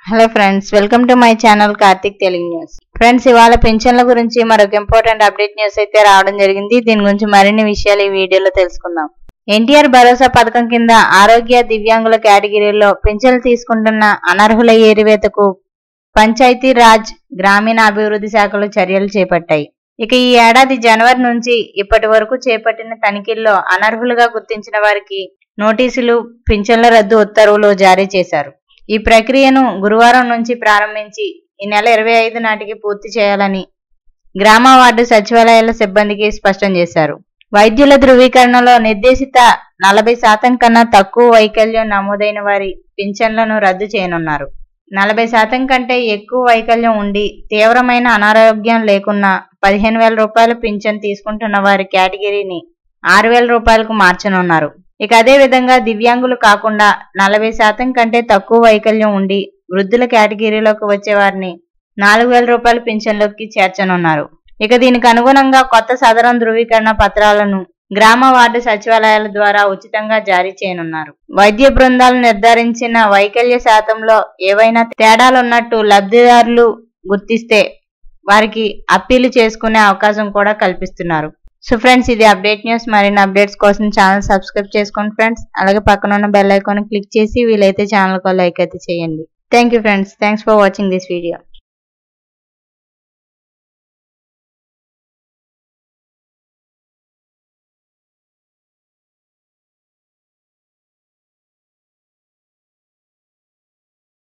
Hello friends, welcome to my channel Karthik Telugu news. Friends, ఇవాళ పెన్షన్ల గురించి మరొక ఇంపార్టెంట్ అప్డేట్ న్యూస్ అయితే రావడం జరిగింది. దీని గురించి మరిన్ని విషయాలు ఈ వీడియోలో తెలుసుకుందాం. ఎన్టీఆర్ భరోసా పథకం కింద ఆరోగ్య దివ్యాంగుల కేటగిరీలో పెన్షన్లు తీసుకుంటున్న అనర్హుల ఏరివేతకు పంచాయతీ రాజ్ గ్రామీణ అభివృద్ధి శాఖలు చర్యలు చేపట్టాయి. ఇక ఈ ఏడాది జనవరి నుంచి ఇప్పటి వరకు చేపట్టిన తనిఖీల్లో అనర్హులుగా గుర్తించిన వారికి నోటీసులు, పింఛన్ల రద్దు ఉత్తర్వులు జారీ చేశారు. ఈ ప్రక్రియను గురువారం నుంచి ప్రారంభించి ఈ నెల 25 నాటికి పూర్తి చేయాలని గ్రామ వార్డు సచివాలయాల సిబ్బందికి స్పష్టం చేశారు. వైద్యుల ధృవీకరణలో నిర్దేశిత 40% కన్నా తక్కువ వైకల్యం నమోదైన వారి పింఛన్లను రద్దు చేయనున్నారు. 40% కంటే ఎక్కువ వైకల్యం ఉండి తీవ్రమైన అనారోగ్యం లేకున్నా 15,000 రూపాయల పింఛన్ తీసుకుంటున్న వారి కేటగిరీని 6,000 రూపాయలకు మార్చనున్నారు. ఇక అదే విధంగా దివ్యాంగులు కాకుండా 40% కంటే తక్కువ వైకల్యం ఉండి వృద్ధుల కేటగిరీలోకి వచ్చే వారిని 4,000 రూపాయల పింఛన్లోకి చేర్చనున్నారు. ఇక దీనికి అనుగుణంగా కొత్త సదరం ధృవీకరణ పత్రాలను గ్రామ వార్డు సచివాలయాల ద్వారా ఉచితంగా జారీ చేయనున్నారు. వైద్య బృందాలు నిర్ధారించిన వైకల్య శాతంలో ఏవైనా తేడాలున్నట్టు లబ్ధిదారులు గుర్తిస్తే వారికి అప్పీలు చేసుకునే అవకాశం కూడా కల్పిస్తున్నారు. సో ఫ్రెండ్స్, ఇది అప్డేట్ న్యూస్. మరిన్ని అప్డేట్స్ కోసం ఛానల్ సబ్స్క్రైబ్ చేసుకోండి ఫ్రెండ్స్. అలాగే పక్కన ఉన్న బెల్ ఐకాన్ క్లిక్ చేసి వీలైతే ఛానల్ కు లైక్ అయితే చేయండి. Thank you friends. Thanks for watching this video.